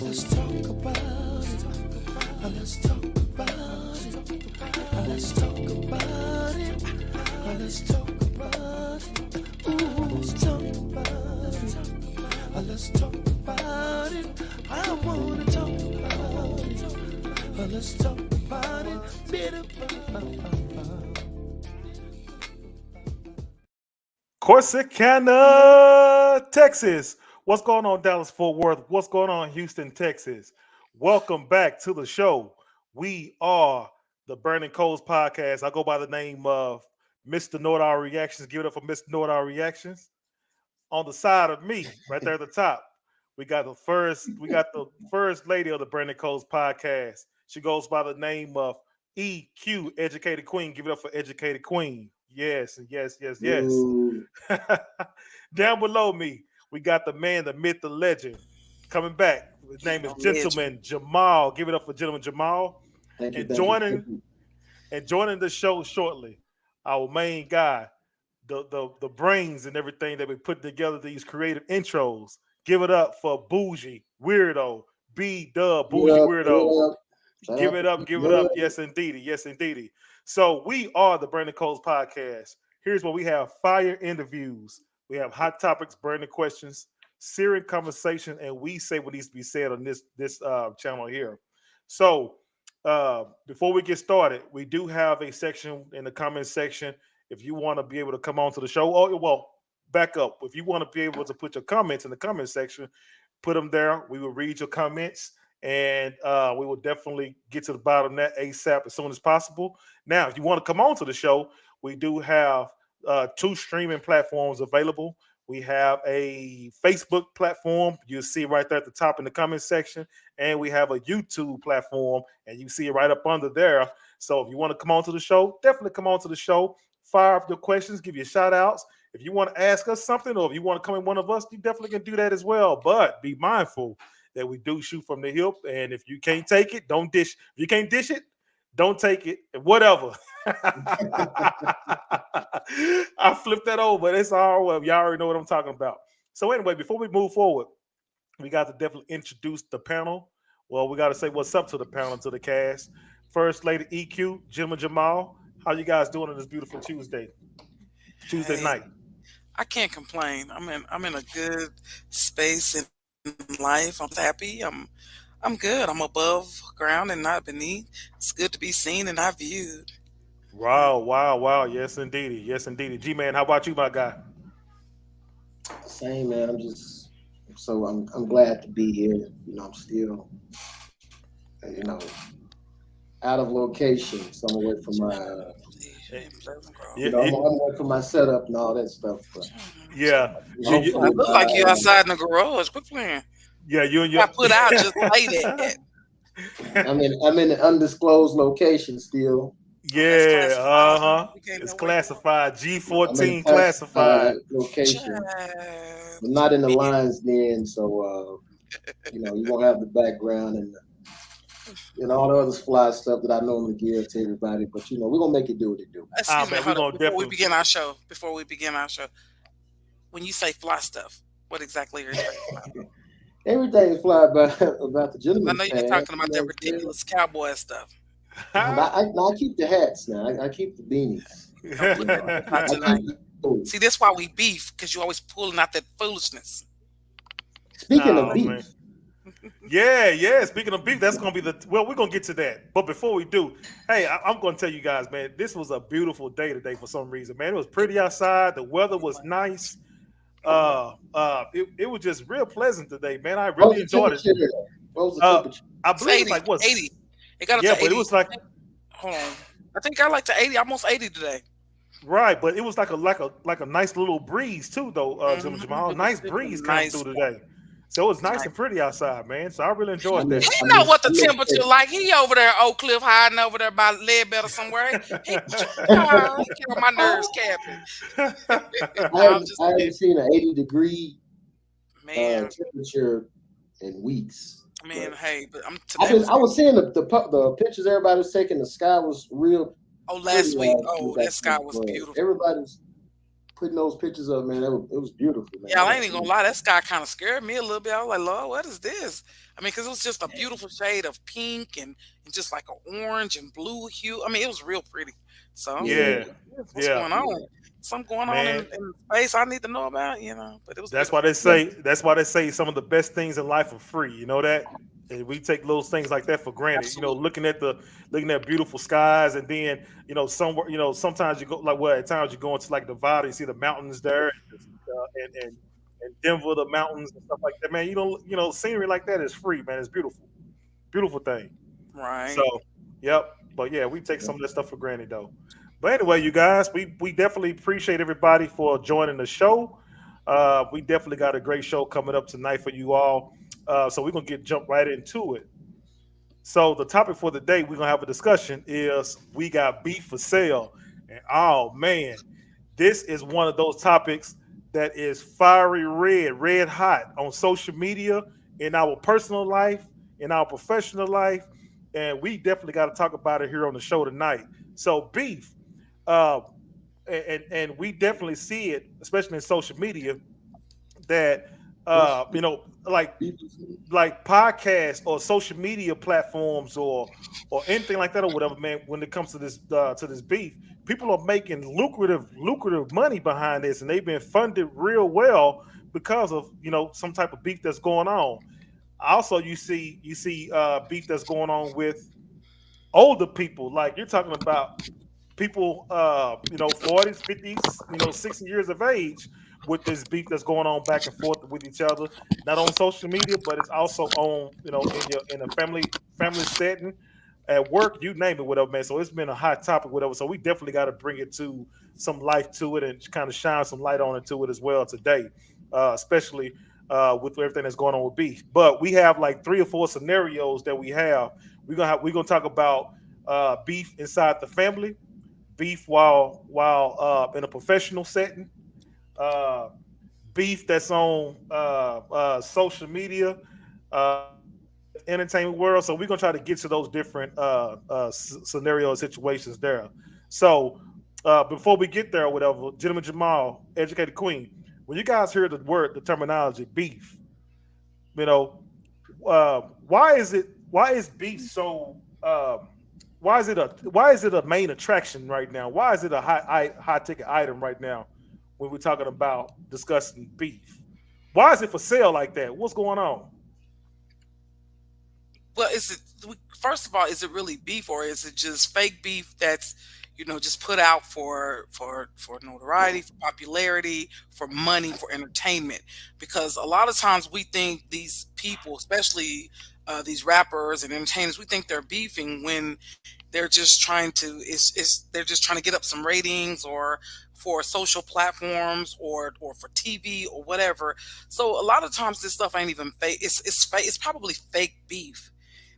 Let's talk about it. Let's talk about it. Let's talk about it. Let's talk about it. Ooh, let's talk about it. Let's talk about it. I wanna talk about it. Let's talk about it. Corsicana, Texas. What's going on, Dallas Fort Worth? What's going on, Houston, Texas? Welcome back to the show. We are the Burning Coals podcast. I go by the name of Mr. Nordar Reactions. Give it up for Mr. Nordar Reactions. On the side of me, right there at the top, we got the first lady of the Burning Coals podcast. She goes by the name of EQ, Educated Queen. Give it up for Educated Queen. Yes, yes, yes, yes. Ooh. Down below me, we got the man, the myth, the legend, coming back. His name is Gentleman Jamal. Give it up for Gentleman Jamal. Thank you. Joining the show shortly, our main guy, the brains and everything that we put together these creative intros. Give it up for Bougie Weirdo, B-Dub Bougie Weirdo. Give it up. Yes, indeedy. Yes, indeedy. So we are the Burning Coals podcast. Here's what we have: fire interviews. We have hot topics, burning questions, serious conversation, and we say what needs to be said on this channel here. So before we get started, we do have a section in the comment section. If you want to be able to come on to the show, back up. If you want to be able to put your comments in the comment section, put them there. We will read your comments. And we will definitely get to the bottom of that ASAP as soon as possible. Now, if you want to come on to the show, we do have 2 streaming platforms available. We have a Facebook platform. You'll see right there at the top in the comment section. And we have a YouTube platform, and you see it right up under there. So if you want to come on to the show, definitely come on to the show. Fire up your questions, give you shout outs. If you want to ask us something, or if you want to come in one of us, you definitely can do that as well. But be mindful that we do shoot from the hip, and if you can't take it, don't dish. If you can't dish it, don't take it, whatever. I flipped that over. It's all well. Y'all already know what I'm talking about. So anyway, before we move forward, we got to definitely introduce the panel. Well, we got to say what's up to the panel, to the cast. First Lady EQ, Jim and Jamal. How you guys doing on this beautiful Tuesday night? I can't complain. I'm in a good space in life. I'm happy. I'm good. I'm above ground and not beneath. It's good to be seen and not viewed. Wow. Yes, indeedy. G-Man, how about you, my guy? Same, man. I'm glad to be here. I'm still, out of location. So I'm away from my, I'm away from my setup and all that stuff. But, yeah. I look like you outside in the garage. Quit playing. Yeah, you I put out just like that. I'm in an undisclosed location still. Yeah, It's classified. G14 classified location, but not in the lines then. So you won't have the background and all the other fly stuff that I normally give to everybody. But we're gonna make it do what it do. Before we begin our show, when you say fly stuff, what exactly are you talking about? Everything fly about the gentleman. I know you're talking about that ridiculous cowboy stuff. I keep the hats now. I keep the beanies. See, that's why we beef, because you always pulling out that foolishness. Speaking of beef. Yeah. Speaking of beef, that's going to be we're going to get to that. But before we do, hey, I'm going to tell you guys, man, this was a beautiful day today for some reason, man. It was pretty outside. The weather was nice. It was just real pleasant today, man. I really enjoyed it. What was the temperature? I believe it was 80. It got up to 80. But it was like, hold on. I think I like to 80, almost 80 today. Right, but it was like a nice little breeze too, though. Jim Jamal, nice breeze coming through today. So it was nice and pretty outside, man. So I really enjoyed that. He know what the temperature like. He over there, Oak Cliff, hiding over there by Ledbetter somewhere. He get on my nerves, Captain. I haven't seen an 80-degree temperature in weeks. Man, but I was seeing the pictures everybody was taking. The sky was real. Last week. That sky was beautiful. Everybody's putting those pictures up, man, it was beautiful, man. Yeah, I I got ain't even gonna tears. lie. That sky kind of scared me a little bit. I was like, Lord, what is this? I mean, because it was just a beautiful shade of pink and just like an orange and blue hue. I mean, it was real pretty. So I was like, Yeah, Yeah, what's yeah, going on? yeah. Something going on man. in space I need to know about, But it was That's why beautiful. they say. That's why they say some of the best things in life are free. You know that. And we take those things like that for granted. You know, Absolutely. looking at beautiful skies, and then somewhere. Sometimes you go like well, at times you go into like Nevada, you see the mountains there, and Denver, the mountains and stuff like that. Man, scenery like that is free, man. It's beautiful, beautiful thing. So, Right. yep. But yeah, we take some of that stuff for granted though. But anyway, you guys, we definitely appreciate everybody for joining the show. We definitely got a great show coming up tonight for you all. So we're gonna get jump right into it. So the topic for the day we're gonna have a discussion is we got beef for sale. And oh man, this is one of those topics that is fiery red, red hot on social media, in our personal life, in our professional life, and we definitely got to talk about it here on the show tonight. So beef, uh, and we definitely see it, especially in social media, that What's like beef? podcasts or social media platforms or anything like that or whatever, man. When it comes to this beef, people are making lucrative money behind this, and they've been funded real well because of some type of beef that's going on. Also, you see beef that's going on with older people, like you're talking about people 40s, 50s, 60 years of age, with this beef that's going on back and forth with each other, not on social media, but it's also on in a family setting, at work, you name it, whatever, man. So it's been a hot topic, whatever. So we definitely got to bring it to some life to it and kind of shine some light on it to it as well today, especially with everything that's going on with beef. But we have like three or four scenarios that we have. We're gonna talk about beef inside the family, beef while in a professional setting, uh, beef that's on social media, in the entertainment world. So we're gonna try to get to those different scenario situations there. So before we get there, or whatever, gentleman Jamal, educated queen, when you guys hear the terminology beef, you know, why is beef so why is it a main attraction right now? Why is it a high ticket item right now when we're talking about discussing beef? Why is it for sale like that? What's going on? Well, first of all, is it really beef or is it just fake beef that's just put out for notoriety, for popularity, for money, for entertainment? Because a lot of times we think these people, especially these rappers and entertainers, we think they're beefing when they're just trying to they're just trying to get up some ratings or for social platforms or for TV or whatever. So a lot of times this stuff ain't even fake. It's fake. It's probably fake beef.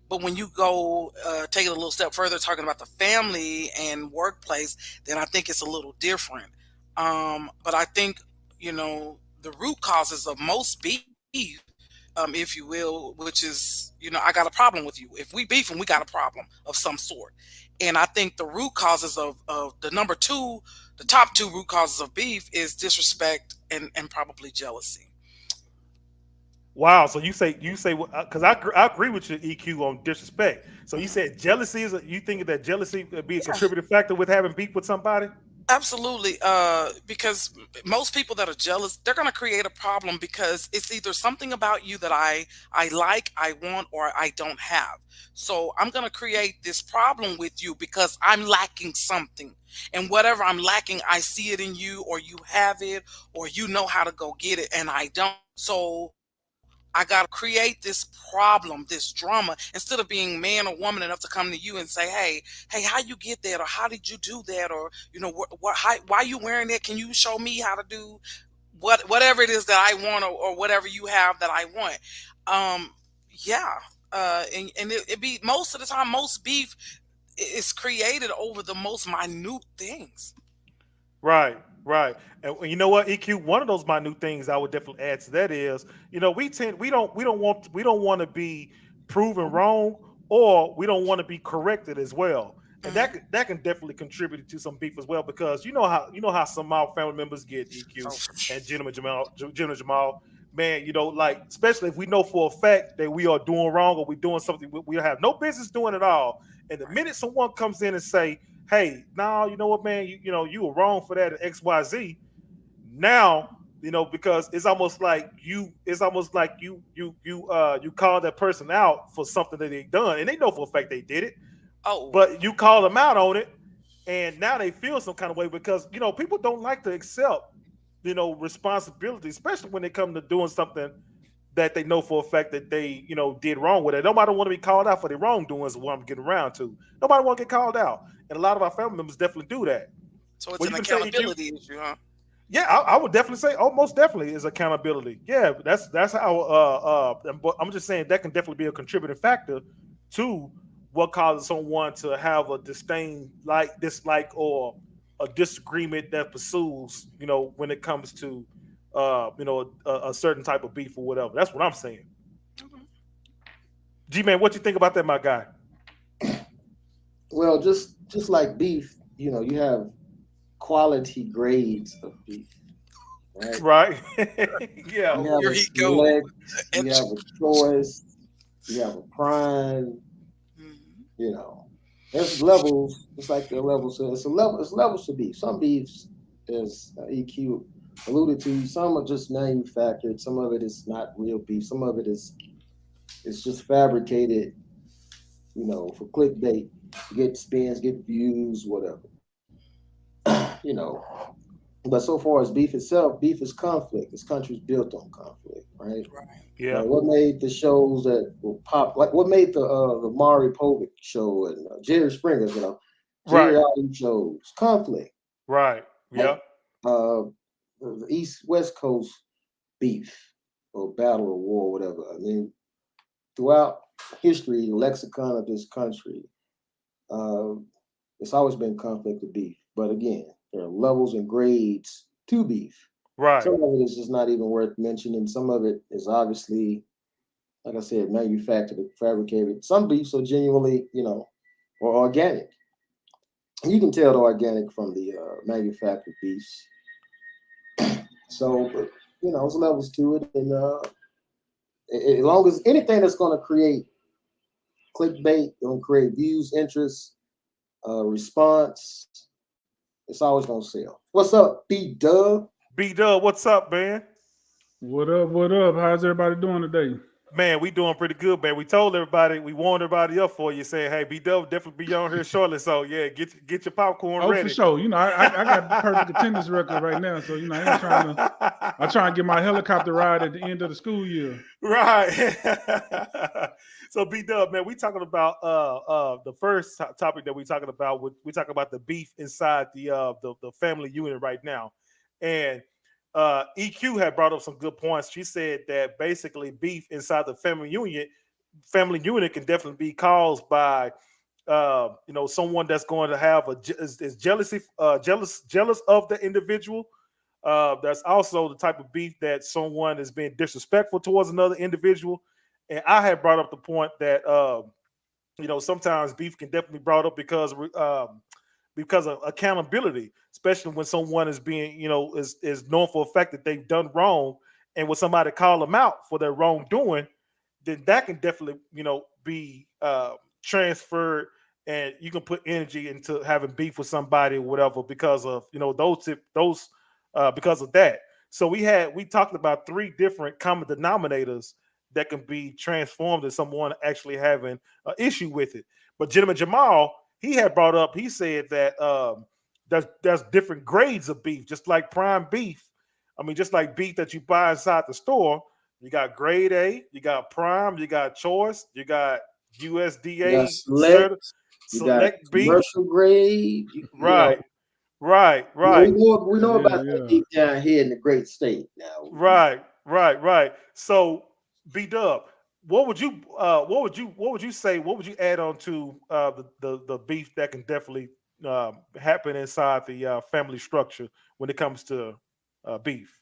But when you go take it a little step further, talking about the family and workplace, then I think it's a little different. But I think the root causes of most beef, if you will, which is I got a problem with you. If we beef and we got a problem of some sort, and I think the root causes of the number two, the top two root causes of beef is disrespect and probably jealousy. Wow. So you say because I agree with your EQ on disrespect. So you said jealousy you think that jealousy would be a Yeah. contributing factor with having beef with somebody? Absolutely, because most people that are jealous, they're going to create a problem because it's either something about you that I like, I want, or I don't have. So I'm going to create this problem with you because I'm lacking something, and whatever I'm lacking, I see it in you, or you have it, or you know how to go get it, and I don't. So I got to create this problem, this drama, instead of being man or woman enough to come to you and say, hey, how you get that, or how did you do that, or why you wearing that? Can you show me how to do whatever it is that I want, or whatever you have that I want? Um, yeah, and it be most of the time, most beef is created over the most minute things. Right, right. And you know what, EQ, one of those minute things I would definitely add to that is, we don't want to be proven wrong, or we don't want to be corrected as well. and that can definitely contribute to some beef as well, because you know how some of our family members get EQ, Oh, and gentleman Jamal, man, like, especially if we know for a fact that we are doing wrong, or we doing something we have no business doing at all, and the right. minute someone comes in and say, hey, no, you know what, man, you were wrong for that at XYZ. Now, because it's almost like you call that person out for something that they done, and they know for a fact they did it, Oh, but you call them out on it, and now they feel some kind of way, because people don't like to accept responsibility, especially when they come to doing something that they know for a fact that they did wrong with it. Nobody want to be called out for their wrongdoings. Is what I'm getting around to. Nobody want to get called out, and a lot of our family members definitely do that. so it's Well, an you can say EQ. accountability issue, huh? Yeah, I would definitely say, oh, most definitely is accountability. Yeah, that's how. But I'm just saying that can definitely be a contributing factor to what causes someone to have a dislike, or a disagreement that pursues. When it comes to, a certain type of beef or whatever. That's what I'm saying. Okay. G man, what you think about that, my guy? Well, just like beef, you have quality grades of beef, right? Right? Yeah. You Oh, have here a he go. select, you And have a choice, you have a prime, Mhm. you know. There's levels, it's like the levels. So it's levels to beef. Some beefs, as EQ alluded to, some are just manufactured. Some of it is not real beef. Some of it is it's just fabricated, for clickbait, get spins, get views, whatever. you know. But so far as beef itself, beef is conflict. This country's built on conflict, right? right. Yeah. What made the shows that will pop, like what made the Maury Povich show and Jerry Springer's, Jerry Right. Allen shows, conflict, Right. right? Yeah. Uh, the East West Coast beef or battle or war, whatever. I mean, throughout history, the lexicon of this country, uh, it's always been conflict of beef. But again, there are levels and grades to beef. Right. Some of it is just not even worth mentioning. Some of it is obviously, like I said, manufactured, fabricated. Some beefs are genuinely, or organic. You can tell the organic from the manufactured beefs. So, but, there's levels to it, and as long as anything that's going to create clickbait, going to create views, interest, response, it's always going to sell. What's up, B Dub? B Dub, what's up, man? What up? What up? How's everybody doing today? Man, we doing pretty good, man. We told everybody, we warned everybody up for you, saying, "Hey, B Dub definitely be on here shortly." So yeah, get your popcorn Oh, for ready. sure. I got perfect attendance record right now, so I ain't trying to. I try and get my helicopter ride at the end of the school year. Right. So B Dub, man, we talking about the first topic that we talking about. We talking about the beef inside the family unit right now, and EQ had brought up some good points. She said that basically beef inside the family unit can definitely be caused by someone that's going to have is jealousy jealous of the individual. That's also the type of beef that someone is being disrespectful towards another individual. And I had brought up the point that sometimes beef can definitely be brought up because of accountability, especially when someone is being is known for a fact that they've done wrong, and when somebody call them out for their wrongdoing, then that can definitely be transferred, and you can put energy into having beef with somebody or whatever because of because of that. So we talked about three different common denominators that can be transformed into someone actually having an issue with it. But gentleman Jamal, he had brought up, he said that there's different grades of beef, just like prime beef. I mean, just like beef that you buy inside the store, you got grade A, you got prime, you got choice, you got You got USDA select, you got select beef. commercial grade. Right, right, right, We know Yeah, about that yeah. deep down here in the great state now. right. So B Dub, what would you say? What would you add on to the beef that can definitely happen inside the family structure when it comes to beef?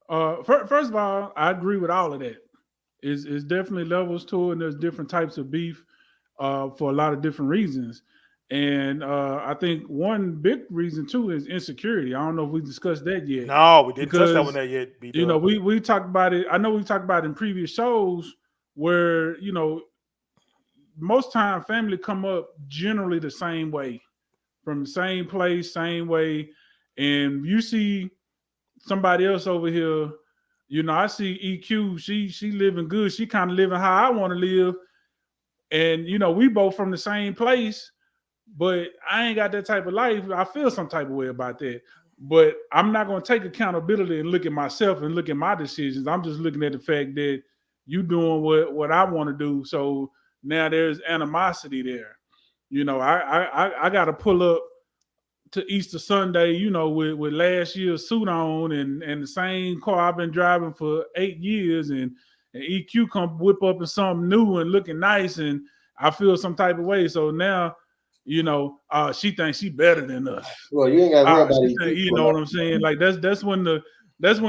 First of all, I agree with all of that. It's definitely levels to it, and there's different types of beef for a lot of different reasons. And I think one big reason too is insecurity. I don't know if we discussed that yet, No, we didn't touch that one because there yet. B you know Dub. we talked about it. I know we talked about it in previous shows where most time family come up generally the same way, from the same place, same way, and you see somebody else over here. I see EQ. She living good. She kind of living how I want to live, and we both from the same place, but I ain't got that type of life. I feel some type of way about that. But I'm not going to take accountability and look at myself and look at my decisions. I'm just looking at the fact that you doing what I want to do. So now there's animosity there. I got to pull up to Easter Sunday, with last year's suit on and the same car I've been driving for 8 years, and EQ come whip up in something new and looking nice, and I feel some type of way. So now, she thinks she better than us. Well, you ain't got to worry about it. You know what I'm saying? Like that's when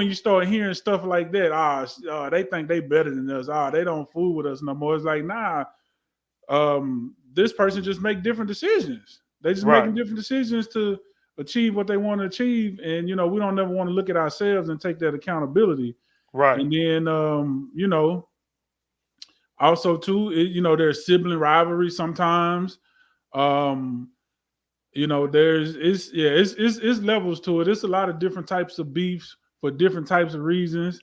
you start hearing stuff like that. They think they better than us. They don't fool with us no more. It's like, nah. This person just make different decisions. They just making different decisions to achieve what they want to achieve, and we don't never want to look at ourselves and take that accountability. Right. And then also too, there's sibling rivalry sometimes. There's it's levels to it. It's a lot of different types of beefs for different types of reasons.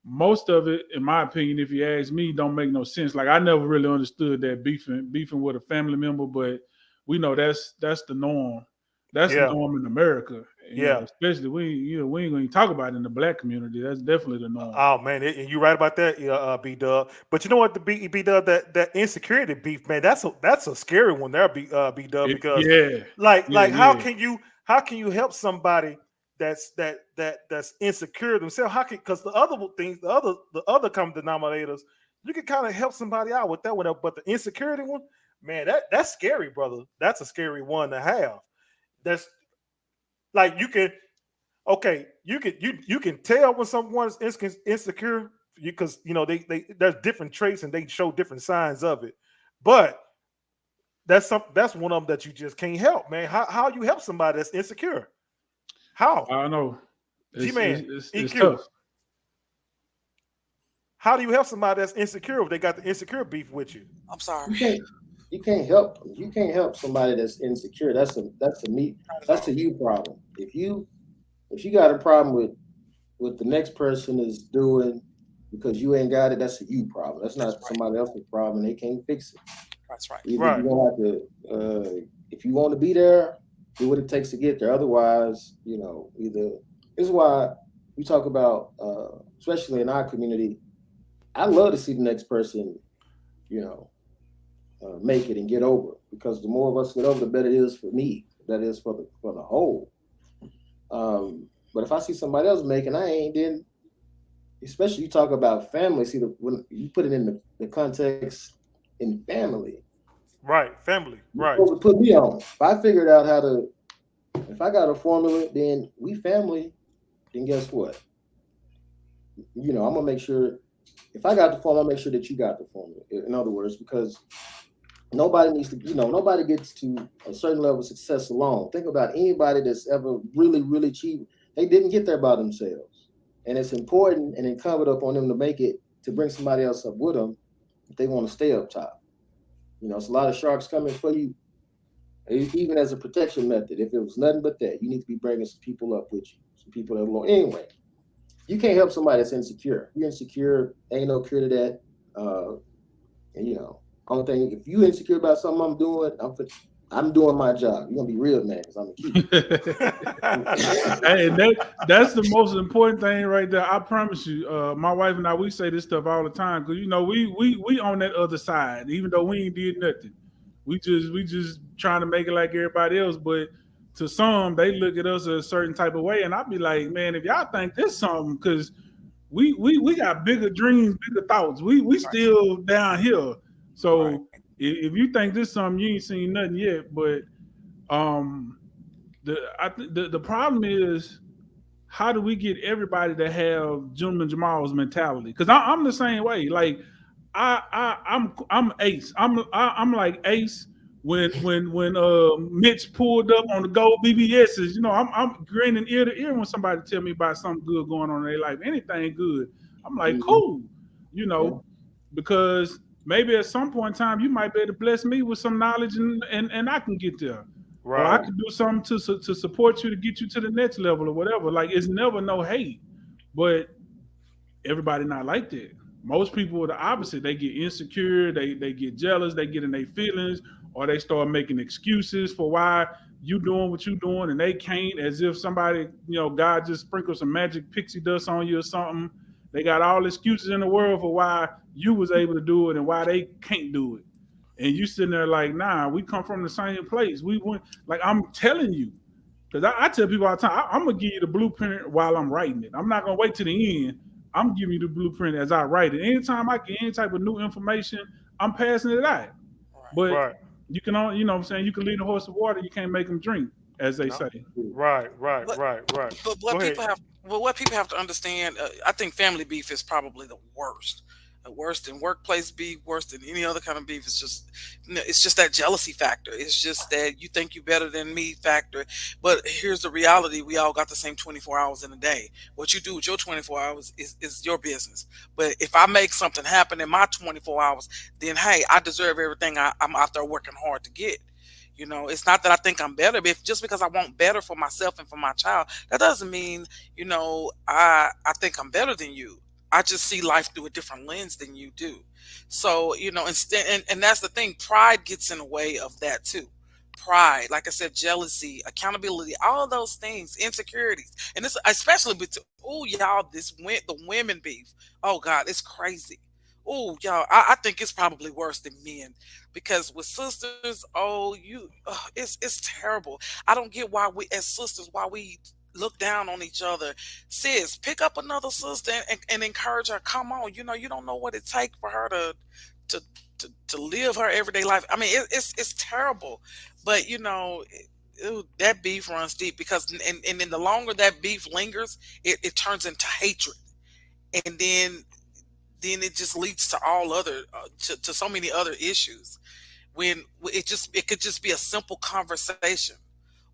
Most of it, in my opinion, if you ask me, don't make no sense. Like, I never really understood that beefing with a family member, but we know that's the norm. That's the norm in America. Especially we ain't going to talk about it in the black community. That's definitely the norm. Oh man, and you're right about that, B Dub. But you know what, the B Dub, that insecurity beef, man, that's a scary one there, B Dub, because how can you help somebody that's insecure themselves? How can, because the other common denominators, you can kind of help somebody out with that one, but the insecurity one, man, that's scary, brother. That's a scary one to have. That's like you can tell when someone's insecure, because they there's different traits and they show different signs of it. But that's one of them that you just can't help, man. How you help somebody that's insecure? How? I don't know. It's tough. How do you help somebody that's insecure if they got the insecure beef with you? I'm sorry. You can't help somebody that's insecure. That's a you problem. If you got a problem with what the next person is doing because you ain't got it, that's a you problem. That's not somebody else's problem. They can't fix it. That's right. Either you're gonna have to, if you want to be there, do what it takes to get there. Otherwise, either this is why we talk about, especially in our community. I love to see the next person, make it and get over it, because the more of us get over, the better it is for me. That is for the whole. But if I see somebody else making, I ain't, then, especially you talk about family. See, when you put it in the context in family, right? Family, right? Supposed to put me on. If I figured out if I got a formula, then we family. Then guess what? I'm gonna make sure. If I got the formula, I'll make sure that you got the formula. In other words, because nobody needs to, nobody gets to a certain level of success alone. Think about anybody that's ever really, really achieved. They didn't get there by themselves. And it's important and incumbent upon them to make it, to bring somebody else up with them if they want to stay up top. It's a lot of sharks coming for you, even as a protection method. If it was nothing but that, you need to be bringing some people up with you, some people that are anyway. You can't help somebody that's insecure. You're insecure, ain't no cure to that. Only thing, if you insecure about something I'm doing, I'm doing my job. You're gonna be real mad because I'm gonna keep it. Hey, that's the most important thing right there. I promise you. My wife and I, we say this stuff all the time because we on that other side, even though we ain't did nothing. We just trying to make it like everybody else, but to some, they look at us a certain type of way, and I'd be like, man, if y'all think this something, because we got bigger dreams, bigger thoughts. We still down here. So if you think this something, you ain't seen nothing yet. But the problem is, how do we get everybody to have Gentleman Jamal's mentality? Because I'm the same way. Like I'm Ace. I'm like Ace, when Mitch pulled up on the gold BBSs, I'm grinning ear to ear when somebody tell me about something good going on in their life, anything good. I'm like, Mhm. cool, you Yeah. know, because maybe at some point in time you might be able to bless me with some knowledge and I can get there. Or I Right. can do something to support you to get you to the next level or whatever. Like it's never no hate. But everybody not like that. Most people are the opposite. They get insecure, they get jealous, they get in their feelings, or they start making excuses for why you doing what you doing and they can't, as if somebody, God just sprinkled some magic pixie dust on you or something. They got all excuses in the world for why you was able to do it and why they can't do it. And you sitting there like, nah, we come from the same place. We went, like I'm telling you, because I tell people all the time, I'm gonna give you the blueprint while I'm writing it. I'm not gonna wait to the end. I'm giving you the blueprint as I write it. Anytime I get any type of new information, I'm passing it out. Right. But Right. you can only, what I'm saying, you can lead a horse to water, you can't make them drink, as they No. say. Right. Right. But Right. Right. but Go what ahead. people have what people have to understand, I think family beef is probably the worst. Worse than workplace beef, worse than any other kind of beef. It's just, it's just that jealousy factor. It's just that you think you better than me factor. But here's the reality: we all got the same 24 hours in a day. What you do with your 24 hours is your business. But if I make something happen in my 24 hours, then hey, I deserve everything I'm out there working hard to get. It's not that I think I'm better, but just because I want better for myself and for my child, that doesn't mean, I think I'm better than you. I just see life through a different lens than you do. So, instead, and that's the thing, pride gets in the way of that too. Pride, like I said, jealousy, accountability, all of those things, insecurities. And this, especially with, oh, y'all, the women beef. Oh, God, it's crazy. Oh, y'all, I think it's probably worse than men because with sisters, oh, it's terrible. I don't get why we, as sisters, why we look down on each other. Sis, pick up another sister and encourage her. Come on, you don't know what it takes for her to to live her everyday life. I mean, it's terrible, but that beef runs deep because and then the longer that beef lingers, it turns into hatred, and then it just leads to all other to so many other issues when it could just be a simple conversation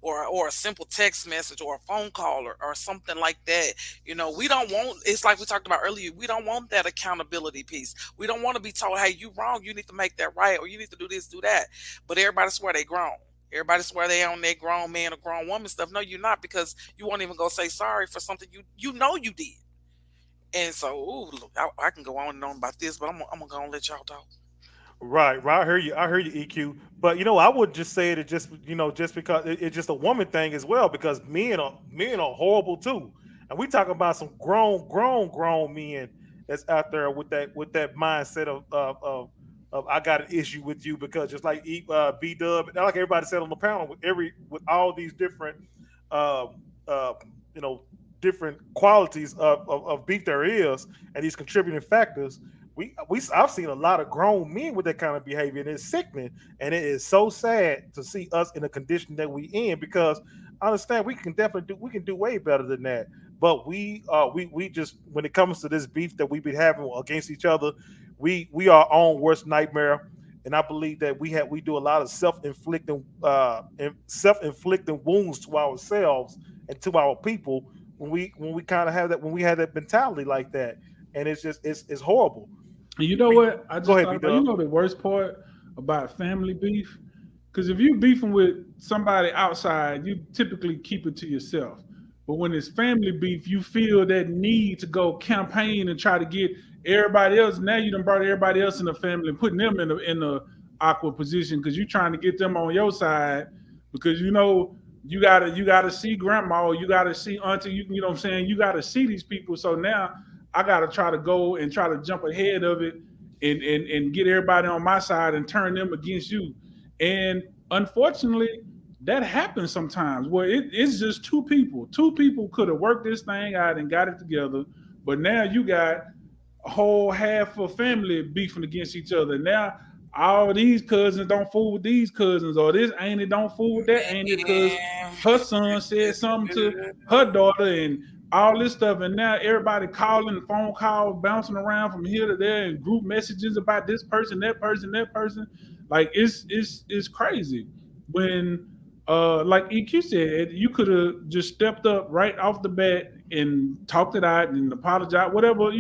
or a simple text message or a phone call or something like that. We don't want, it's like we talked about earlier, we don't want that accountability piece. We don't want to be told, hey, you wrong, you need to make that right, or you need to do this, do that. But everybody swear they grown. Everybody swear they on their grown man or grown woman stuff. No, you're not, because you won't even go say sorry for something you know you did. And so, ooh, look, I can go on and on about this, but I'm gonna go and let y'all talk. Right, right. I hear you. I hear you, EQ. But I would just say that just just because it's just a woman thing as well. Because men are horrible too, and we talking about some grown men that's out there with that mindset of I got an issue with you because just like B Dub, like everybody said on the panel, with all these different um, uh, you know different qualities of beef there is, and these contributing factors, I've seen a lot of grown men with that kind of behavior, and it's sickening. And it is so sad to see us in the condition that we in, because I understand we can do way better than that. But we just, when it comes to this beef that we've been having against each other, we are our own worst nightmare. And I believe that we do a lot of self inflicting wounds to ourselves and to our people when we kind of have that, when we have that mentality like that. And it's just it's horrible. And you know B, what? I go just ahead, thought B about, you Dub. know, the worst part about family beef? Because if you beefing with somebody outside, you typically keep it to yourself. But when it's family beef, you feel that need to go campaign and try to get everybody else. Now you done brought everybody else in the family and putting them in a awkward position because you're trying to get them on your side because you gotta see grandma, you gotta see auntie, you know what I'm saying? You gotta see these people. So now I gotta try to go and try to jump ahead of it and get everybody on my side and turn them against you. And unfortunately, that happens sometimes where it's just two people. Two people could have worked this thing out and got it together, but now you got a whole half of family beefing against each other. Now all these cousins don't fool with these cousins, or this auntie don't fool with that auntie because Man, her son said something to her daughter and all this stuff. And now everybody calling, phone calls bouncing around from here to there, and group messages about this person, that person, that person. Like it's crazy when like EQ said, you could have just stepped up right off the bat and talked it out and apologized, whatever,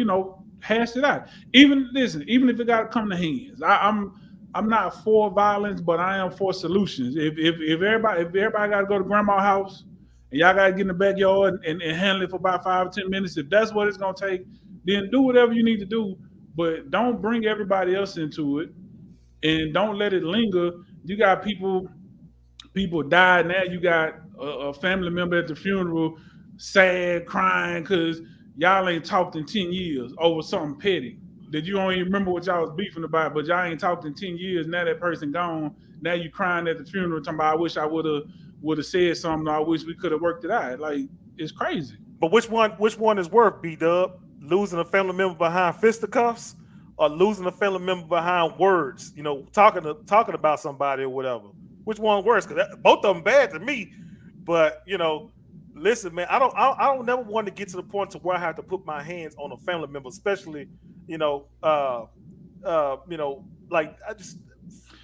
hashed it out. Even listen, even if it got to come to hands, I'm not for violence, but I am for solutions. If everybody got to go to grandma's house and y'all got to get in the backyard and handle it for about 5 or 10 minutes, if that's what it's gonna take, then do whatever you need to do. But don't bring everybody else into it, and don't let it linger. You got people died. Now you got a family member at the funeral, sad, crying because y'all ain't talked in 10 years over something petty that you don't even remember what y'all was beefing about, but y'all ain't talked in 10 years. Now that person gone. Now you crying at the funeral, talking about I wish I would have said something. Or I wish we could have worked it out. Like it's crazy. But which one is worth, B Dub? Losing a family member behind fisticuffs or losing a family member behind words? Talking about somebody or whatever. Which one worse? Because both of them bad to me. But listen, man, I don't never want to get to the point to where I have to put my hands on a family member, especially you know, uh, like I just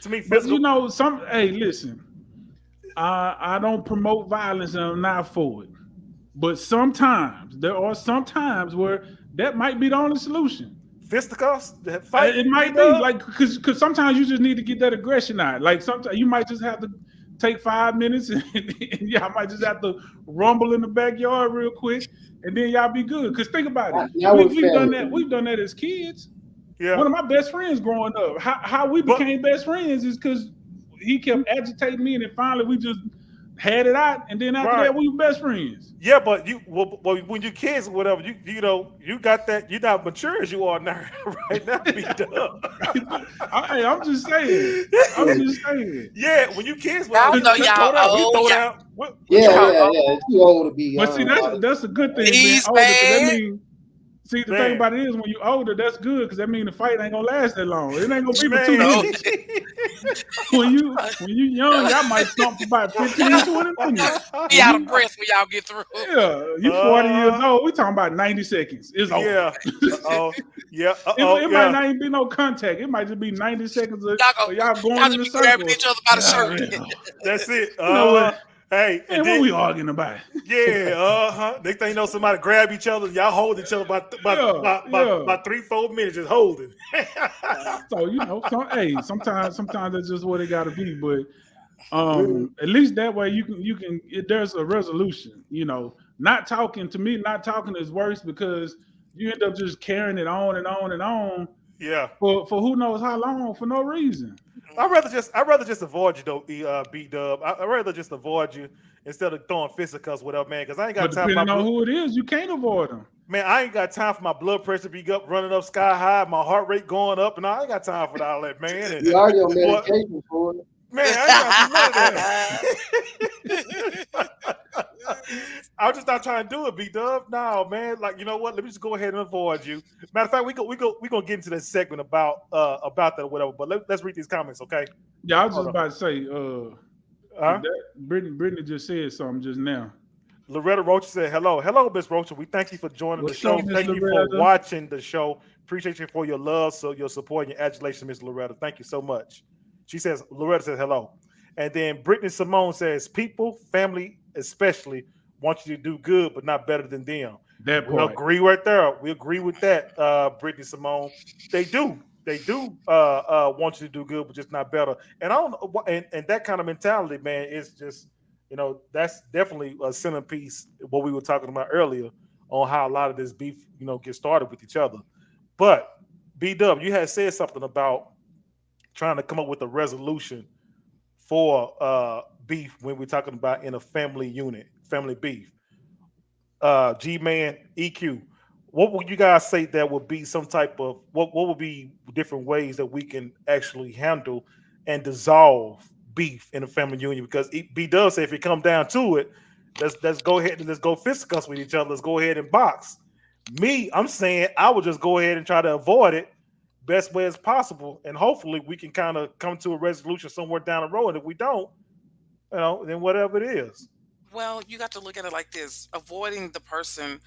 to me But physical. hey, listen, I don't promote violence and I'm not for it. But sometimes there are some times where that might be the only solution. Fisticuffs, that fight, It B might be Dub. like because sometimes you just need to get that aggression out. Like sometimes you might just have to take 5 minutes and y'all might just have to rumble in the backyard real quick, and then y'all be good. Because think about it, Now with we've done family, that. We've done that as kids. Yeah, One of my best friends growing up, how we but became best friends is because he kept agitating me, and then finally we just had it out, and then after right. that we were best friends. Yeah, but when you kids or whatever, you got that. You're not mature as you are now, right now, B Dub. I'm just saying. I'm just saying. Yeah, when you kids, Y'all whatever, know we y'all throw down. We old. throw Y'all, down. What you yeah, call yeah, it? y'all yeah. It's too old to be But see, that's a good thing being He's older because that bad. means. See, the thing Man, about it is when you're older, that's good because that means the fight ain't gonna last that long. It ain't gonna be for two man. No, minutes. When you young, y'all might stomp for about 15, y'all 20 minutes. be When out of you breath when y'all get through. yeah, you 40 years uh, old, we talking about 90 seconds. It's over. yeah. Oh, yeah. It might Yeah. not even be no contact. It might just be 90 seconds Y'all of go, y'all going y'all in just a be grabbing circle. each other by the Yeah, shirt. yeah. That's it. You know what? Hey, and Man, what then we arguing about? yeah. Next thing you know, somebody grab each other. Y'all hold each other Yeah, yeah. 3-4 minutes, just holding. So hey, sometimes that's just what it got to be. But real. at least that way there's a resolution. Not talking to me, not talking is worse because you end up just carrying it on and on and on Yeah. for who knows how long for no reason. I'd rather just avoid you though, B Dub. I'd rather just avoid you instead of throwing fisticuffs with up, man. Because I ain't got But time for my depending on who it is, you can't avoid them. man. I ain't got time for my blood pressure to be up, running up sky high, my heart rate going up, and I ain't got time for all that, man. And You already on boy, medication for it. man, I ain't trying to do none of Yeah. that. I'm just not trying to do it, B Dub. No, man. Like, you know what? Let me just go ahead and avoid you. Matter of fact, we gonna get into this segment about that or whatever. But let's read these comments, okay? Yeah, I was Hold just on. about to say, Huh? Brittany just said something just now. Loretta Roach said, hello, Miss Roach. We thank you for joining the What's up, show. Miss Thank you for Loretta? watching the show. Appreciate you for your love, so your support and your adulation, Miss Loretta. Thank you so much. Loretta says hello. And then Brittany Simone says, people, family especially, want you to do good, but not better than them. That We part. agree right there. We agree with that, Brittany Simone. They do. They do want you to do good, but just not better. And I don't know, and that kind of mentality, man, is just that's definitely a centerpiece. What we were talking about earlier on how a lot of this beef, gets started with each other. But B Dub, you had said something about trying to come up with a resolution for beef when we're talking about in a family unit, family beef. G Man, EQ. What would you guys say that would be some type of what would be different ways that we can actually handle and dissolve beef in a family union? Because B does say if it come down to it, let's go ahead and let's go fisticuffs with each other. Let's go ahead and box. Me, I'm saying I would just go ahead and try to avoid it best way as possible, and hopefully we can kind of come to a resolution somewhere down the road. And if we don't, then whatever it is. Well, you got to look at it like this: avoiding the person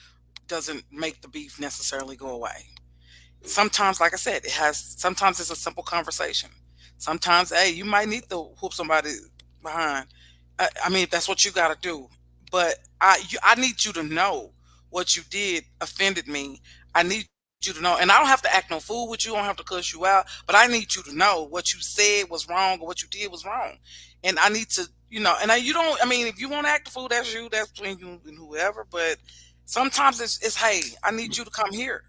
doesn't make the beef necessarily go away. Sometimes, like I said, sometimes it's a simple conversation. Sometimes, hey, you might need to whoop somebody behind. I mean, if that's what you got to do. But I need you to know what you did offended me. I need you to know, and I don't have to act no fool with you. I don't have to cuss you out, but I need you to know what you said was wrong or what you did was wrong, and I need to, and you don't. I mean, if you want to act a fool, that's you. That's between you and whoever. But sometimes it's hey, I need you to come here.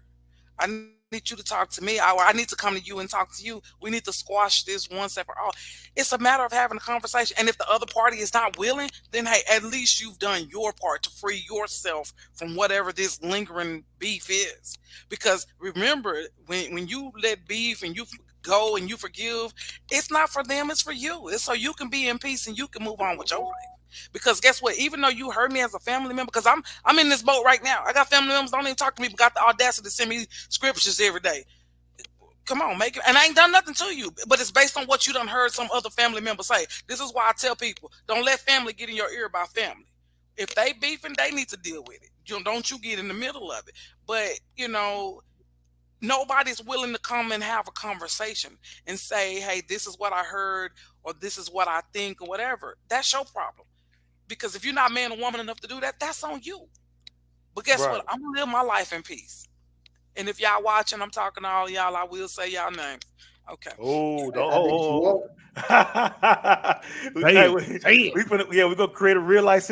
I need you to talk to me. I need to come to you and talk to you. We need to squash this once and for all. It's a matter of having a conversation. And if the other party is not willing, then hey, at least you've done your part to free yourself from whatever this lingering beef is. Because remember, when you let beef and you go and you forgive, it's not for them, it's for you. It's so you can be in peace and you can move on with your life. Because guess what? Even though you hurt me as a family member, because I'm in this boat right now. I got family members don't even talk to me, but got the audacity to send me scriptures every day. Come on, make it. And I ain't done nothing to you, but it's based on what you done heard some other family member say. This is why I tell people, don't let family get in your ear about family. If they beefing, they need to deal with it. Don't you get in the middle of it. But nobody's willing to come and have a conversation and say, hey, this is what I heard, or this is what I think, or whatever. That's your problem. Because if you're not man or woman enough to do that, that's on you. But guess Right. what? I'm gonna live my life in peace. And if y'all watching, I'm talking to all y'all. I will say y'all names. Okay. Oh, don't. I bet you Oh, won't. Say it. Say it. We're gonna create a real life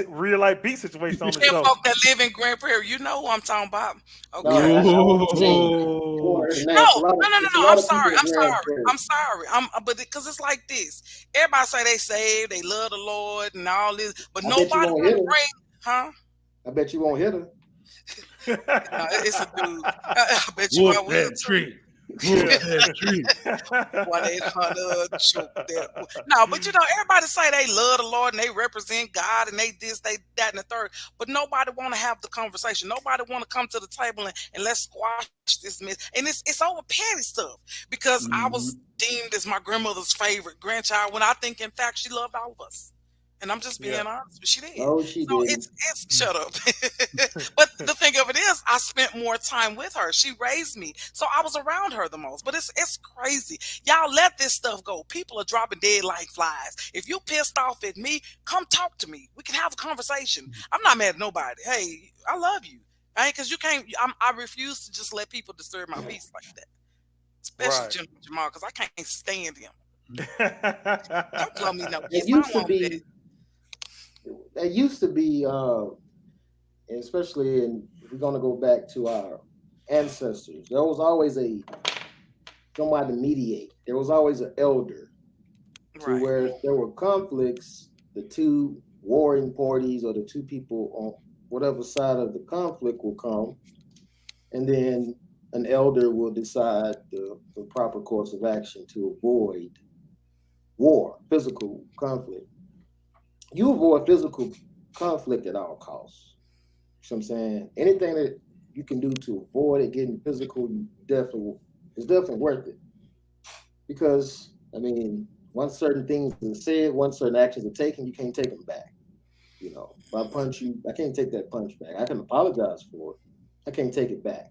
beat situation on the Them show. folk that live in Grand Prairie, you know who I'm talking about. No, Okay. I won't say. Oh, Now, No, it's a lot of no. I'm sorry. people in I'm Grand sorry. Prairie. I'm sorry. But because it's like this. Everybody say they saved, they love the Lord and all this, but I bet you nobody won't want hit to her. bring, huh? I bet you won't hit her. No, it's a dude. I bet you I whoop will that too. tree. Whoop Yeah. that tree. 1-800 choke that. No, but everybody say they love the Lord and they represent God and they this, they that, and the third. But nobody want to have the conversation. Nobody want to come to the table and let's squash this mess. And it's over petty stuff. Because I was Mhm. deemed as my grandmother's favorite grandchild when I think in fact she loved all of us. And I'm just being Yeah. honest, but she did. No, she So didn't. it's shut up. But the thing of it is, I spent more time with her. She raised me, so I was around her the most. But it's crazy. Y'all let this stuff go. People are dropping dead like flies. If you pissed off at me, come talk to me. We can have a conversation. I'm not mad at nobody. Hey, I love you. I ain't because you can't. I refuse to just let people disturb my peace like that. Especially Right. Jamal, because I can't stand him. Don't blow me no It kiss. I used don't to want that. be. It used to be. And especially if we're gonna go back to our ancestors, there was always somebody to mediate. There was always an elder to Right. where if there were conflicts, the two warring parties or the two people on whatever side of the conflict will come, and then an elder will decide the proper course of action to avoid war, physical conflict. You avoid physical conflict at all costs. You know what I'm saying? Anything that you can do to avoid it getting physical, you definitely it's definitely worth it. Because I mean, once certain things are said, once certain actions are taken, you can't take them back. If I punch you, I can't take that punch back. I can apologize for it. I can't take it back.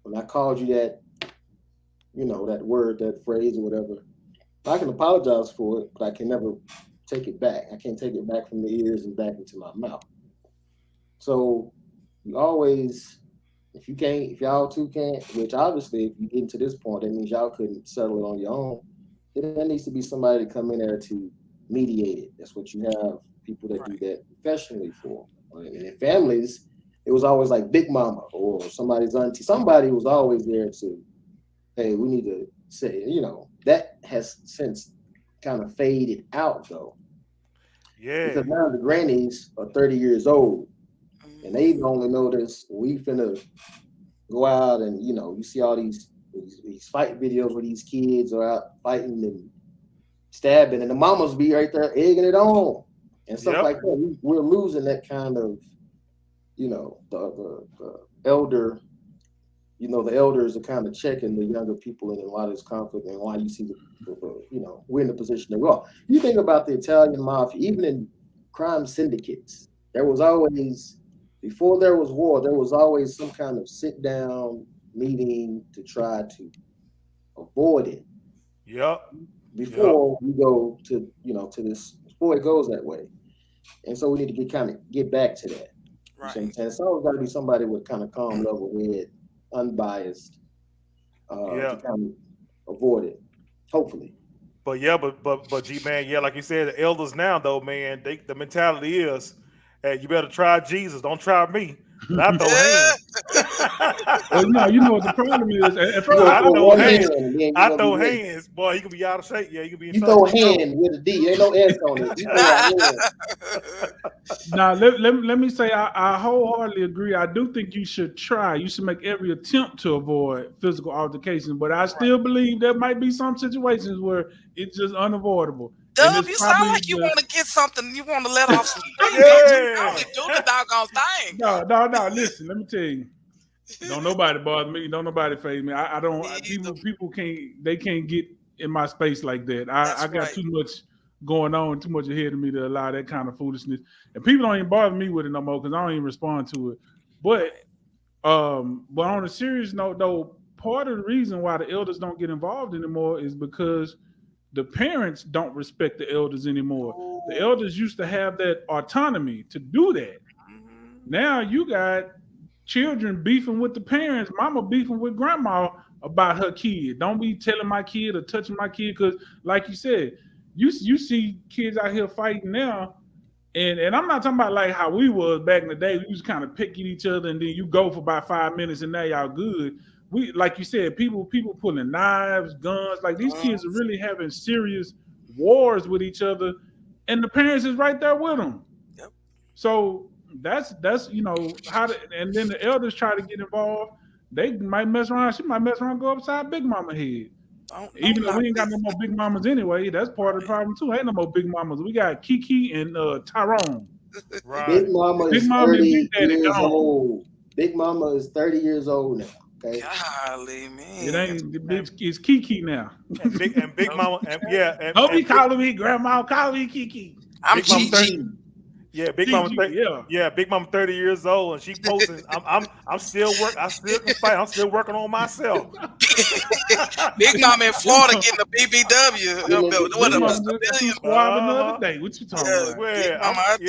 When I called you that, that word, that phrase, or whatever, I can apologize for it, but I can never take it back. I can't take it back from the ears and back into my mouth. So you always, if y'all two can't, which obviously if you get to this point, that means y'all couldn't settle it on your own. Then there needs to be somebody to come in there to mediate it. That's what you have people that do Right. that professionally for. And in families, it was always like Big Mama or somebody's auntie. Somebody was always there to, hey, we need to say, that has since kind of faded out though, Yeah. because now the grannies are 30 years old and Mhm. they only notice we finna go out and you see all these fight videos where these kids are out fighting and stabbing, and the mamas be right there egging it on and stuff Yep. like that. We're losing that kind of the elder. The elders are kind of checking the younger people and why there's conflict and why you see we're in the position that we are. You think about the Italian mafia, even in crime syndicates, there was always, before there was war, there was always some kind of sit down meeting to try to avoid it. Yep. before we go to to this, before it goes that way. And so we need to get back to that. You know what I'm saying? So it's got to be somebody with kind of calm, level head, unbiased, to kind of avoid it. Hopefully. But G man, like you said, the elders now though, man, the mentality is, hey, you better try Jesus, don't try me. But I throw hands. Well, no, you know what the problem is. At first, I throw hands. Boy, he can be out of shape. Yeah, he can be. You throw hand with a D. Ain't no S on it. You throw now, let me say, I wholeheartedly agree. I do think you should try. You should make every attempt to avoid physical altercation. But I still believe there might be some situations where it's just unavoidable. Dub, you sound like you want to get something. You want to let off some steam. Yeah. You only do the doggone thing. No. Listen, let me tell you. Don't nobody bother me. Don't nobody faze me. I don't. People can't. They can't get in my space like that. I got too much going on, too much ahead of me to allow that kind of foolishness. And people don't even bother me with it no more because I don't even respond to it. But on a serious note, though, part of the reason why the elders don't get involved anymore is because the parents don't respect the elders anymore. The elders used to have that autonomy to do that. Now you got children beefing with the parents, mama beefing with grandma about her kid. Don't be telling my kid or touching my kid because, like you said, you see kids out here fighting now, and I'm not talking about like how we was back in the day. We was kind of picking each other, and then you go for about 5 minutes, and now y'all good. We, like you said, people pulling knives, guns. Like these kids are really having serious wars with each other, and the parents is right there with them. Yep. So that's and then the elders try to get involved. They might mess around. She might mess around, go upside Big Mama head. Even though we ain't got no more Big Mamas anyway, that's part of the problem too. Ain't no more Big Mamas. We got Kiki and Tyrone. Right. Big Mama is 30 years old. Big Mama is 30 years old now. Okay. Golly, man. It ain't. It's Kiki now. And Big Mama, and don't be calling me grandma. Call me Kiki. I'm Gigi. Yeah, Big Mama. Big Mama, 30 years old, and she posting. I'm still I still can fight. I'm still working on myself. Big Mama in Florida getting a BBW. What a million. Another day. What you talking about?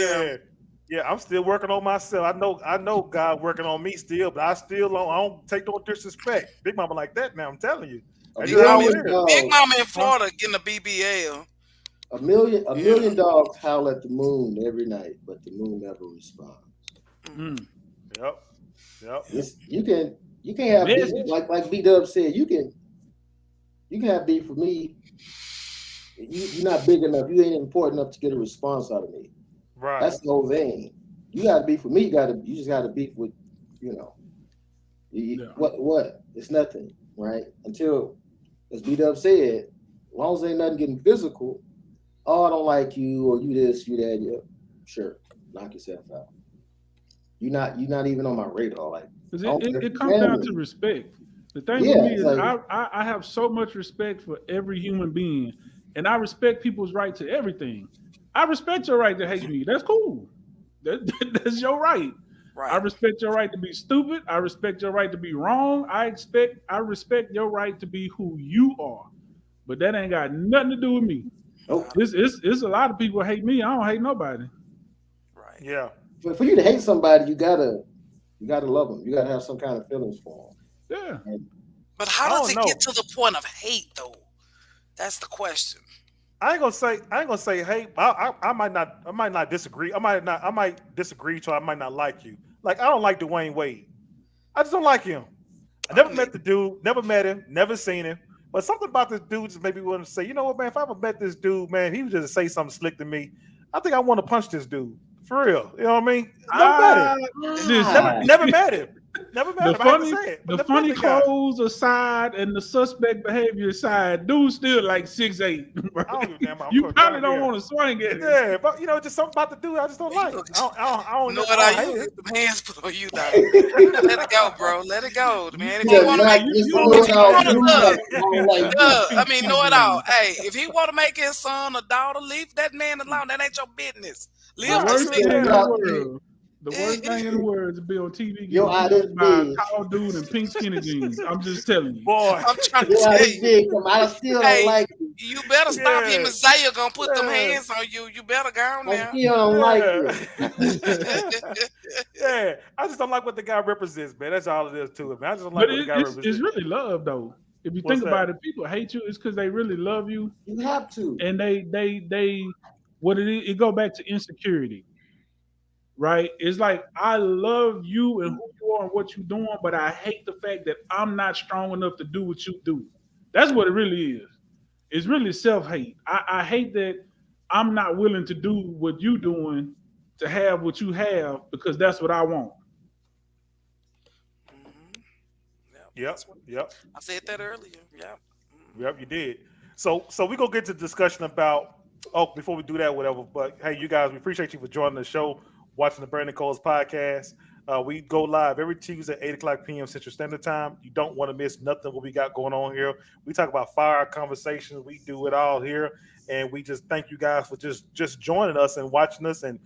Yeah, I'm still working on myself. I know God working on me still, but I don't take no disrespect. Big Mama like that now. I'm telling you. Big Mama in Florida getting a BBL. A million dogs howl at the moon every night, but the moon never responds. Yep. You can have beef, like B-Dub said. You can have beef with me. You're not big enough. You ain't important enough to get a response out of me. Right. That's the whole thing. You got to beef with me. You just got to beef with what? It's nothing, right? Until, as B-Dub said, as long as ain't nothing getting physical. Oh, I don't like you, or you this, you that. Yeah, sure, knock yourself out. You're not even on my radar. Like, it comes down to respect. The thing with me is, I have so much respect for every human being, and I respect people's right to everything. I respect your right to hate me. That's cool. That's your right. I respect your right to be stupid. I respect your right to be wrong. I respect your right to be who you are. But that ain't got nothing to do with me. It's a lot of people hate me. I don't hate nobody. Right. Yeah. For you to hate somebody, you gotta love them. You gotta have some kind of feelings for them. Yeah. But how does it get to the point of hate, though? That's the question. I ain't gonna say hate. I might not disagree. I might disagree. So I might not like you. Like I don't like Dwayne Wade. I just don't like him. I never met the dude. Never met him. Never seen him. But something about this dude just made me want to say, you know what, man? If I ever met this dude, man, he would just say something slick to me. I think I want to punch this dude for real. You know what I mean? Never met him. Never met him. The funny clothes aside and the suspect behavior aside, dude's still like 6'8". You probably don't want to swing at him. Yeah, but just something about the dude I just don't like. I don't know what I use. The hands put on you now. Let it go, bro. Let it go, man. If you want to make know it all. Hey, if he want to make his son or daughter, leave that man alone. That ain't your business. Leave The worst thing in the world is to be on TV Your getting beat up by a identity, tall dude in pink skinny jeans. I'm just telling you. Boy. I'm trying to your tell you. identity. I still don't Hey, like you. you better stop him. Yeah. And Zaya gonna put them Yeah. hands on you. You better go on I now. still don't like Yeah. you. Yeah. I just don't like what the guy represents, man. That's all it is to it, man. I just don't like But what the guy it's represents. really love though. If you What's think about that? it, people hate you. It's because they really love you, You have to. and they what it go back to insecurity, right? It's like I love you and who you are and what you're doing, but I hate the fact that I'm not strong enough to do what you do. That's what it really is. It's really self-hate. I hate that I'm not willing to do what you doing to have what you have because that's what I want. Mhm. Yep, Yep. that's what Yep. I said that earlier. Yep. Yep, you did. So we gonna get to discussion about before we do that, whatever. But hey, you guys, we appreciate you for joining the show, watching the Brandon Coles podcast. We go live every Tuesday at 8 o'clock p.m. Central Standard Time. You don't want to miss nothing what we got going on here. We talk about fire conversations. We do it all here. And we just thank you guys for just joining us and watching us and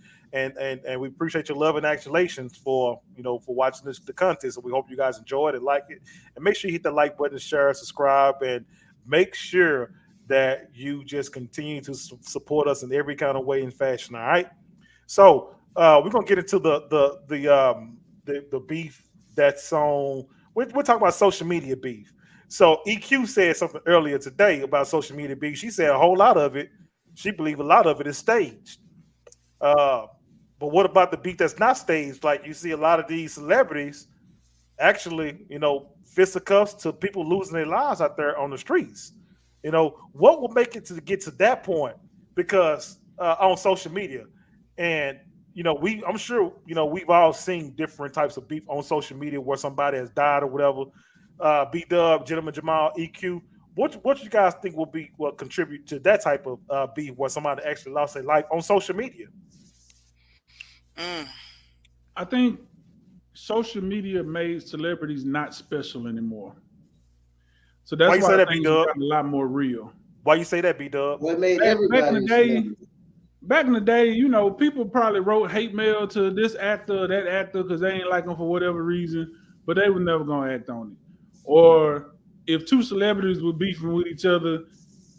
we appreciate your love and accolades for for watching the content. So we hope you guys enjoy it and like it. And make sure you hit the like button, share, subscribe, and make sure that you just continue to support us in every kind of way and fashion. All right. So we're gonna get into the beef that's on. We're talking about social media beef. So EQ said something earlier today about social media beef. She said a whole lot of it. She believes a lot of it is staged. Uh, but what about the beef that's not staged? Like you see a lot of these celebrities actually, fisticuffs to people losing their lives out there on the streets. What will make it to get to that point? Because on social media, and I'm sure we've all seen different types of beef on social media where somebody has died or whatever. B Dub, Gentleman Jamal, EQ. What you guys think will contribute to that type of beef where somebody actually lost their life on social media? Mm. I think social media made celebrities not special anymore. So Why that's you why say that, B things have Dub? gotten a lot more real. Why you say that, B Dub? What made Back in the everybody a day, celebrity? People probably wrote hate mail to this actor or that actor because they ain't like him for whatever reason, but they were never gonna act on it. Or if two celebrities were beefing with each other,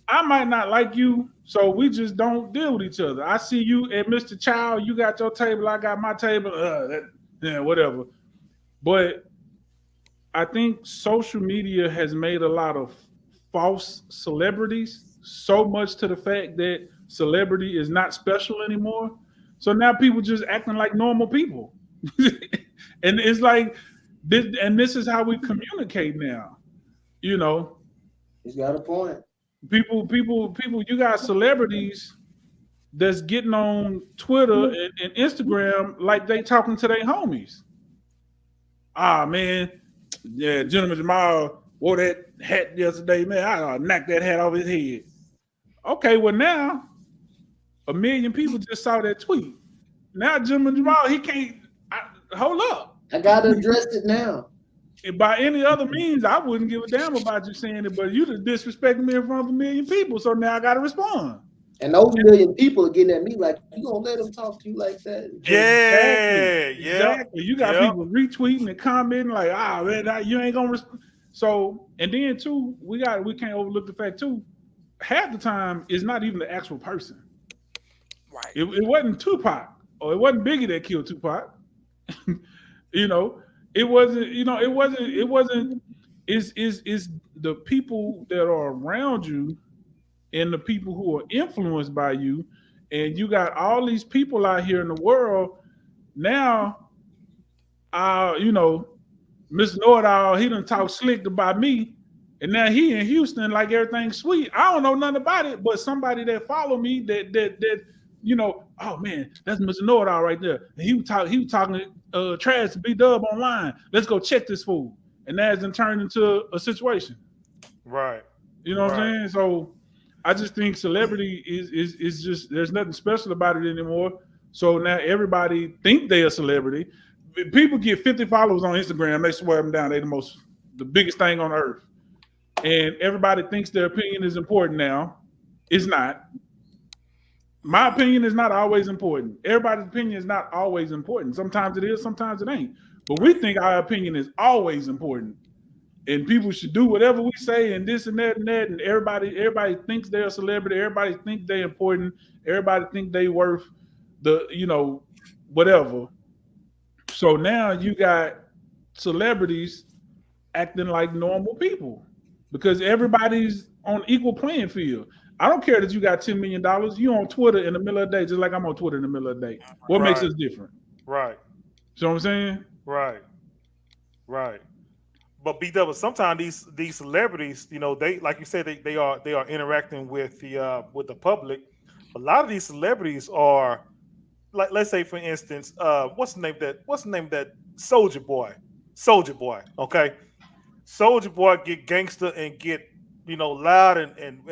I might not like you, so we just don't deal with each other. I see you at Mr. Child, you got your table, I got my table, whatever. But I think social media has made a lot of false celebrities, so much to the fact that celebrity is not special anymore. So now people just acting like normal people. And it's like this is how we communicate now. You know, He's got a point. people, you got celebrities that's getting on Twitter and Instagram like they talking to their homies. Ah, man, yeah, Gentleman Jamal wore that hat yesterday, man. I knocked that hat off his head. Okay, well now 1 million people just saw that tweet. Now Gentleman Jamal, he can't hold up. I gotta address it now. If by any other means, I wouldn't give a damn about you saying it, but you just disrespecting me in front of 1 million people, so now I gotta respond. And those 1 million people are getting at me like, you gonna let them talk to you like that? Yeah, Exactly. You got people retweeting and commenting like, man, you ain't gonna respond. So, and then too, we can't overlook the fact too, half the time it's not even the actual person. Right. It wasn't Tupac or it wasn't Biggie that killed Tupac. It wasn't. It's the people that are around you and the people who are influenced by you, and you got all these people out here in the world now. Mr. Know-it-all, he done talk slick about me, and now he in Houston like everything's sweet. I don't know nothing about it, but somebody that follow me that oh man, that's Mr. Know-it-all right there. And he was talking trash to B Dub online. Let's go check this fool. And that hasn't turned into a situation. Right. You know what I'm saying? So I just think celebrity is just, there's nothing special about it anymore. So now everybody think they're a celebrity. People get 50 followers on Instagram, they swear them down. They're the biggest thing on earth. And everybody thinks their opinion is important now. It's not. My opinion is not always important. Everybody's opinion is not always important. Sometimes it is, sometimes it ain't. But we think our opinion is always important. And people should do whatever we say and this and that and that. And everybody thinks they're a celebrity. Everybody thinks they're important. Everybody think they worth whatever. So now you got celebrities acting like normal people because everybody's on equal playing field. I don't care that you got $10 million. You on Twitter in the middle of the day, just like I'm on Twitter in the middle of the day. What makes Right. us different? Right. You know what I'm saying? Right. Right. But sometimes these celebrities, they like you said, they are interacting with the public. A lot of these celebrities are like, let's say for instance, what's the name of that Soldier Boy, okay? Soldier Boy get gangster and get loud and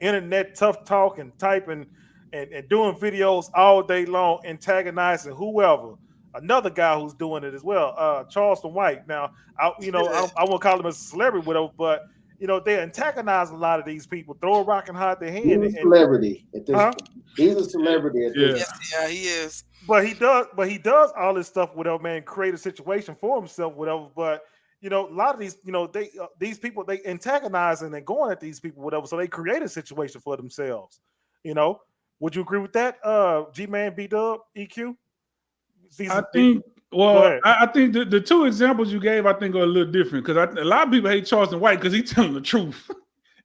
internet tough talk and typing and doing videos all day long, antagonizing whoever. Another guy who's doing it as well, Charleston White. Now, I won't call him a celebrity, whatever, but they antagonize a lot of these people, throw a rock and hide their He's hand, a and celebrity at this huh? point. He's a celebrity at this Yeah. point. Yeah, he is. But he does all this stuff, whatever, man, create a situation for himself, whatever. But a lot of these people, they antagonizing and going at these people, whatever, so they create a situation for themselves. You know, would you agree with that, G Man, B Dub, EQ? I These, think. go Well, ahead. I think the two examples you gave, I think, are a little different because a lot of people hate Charleston White because he's telling the truth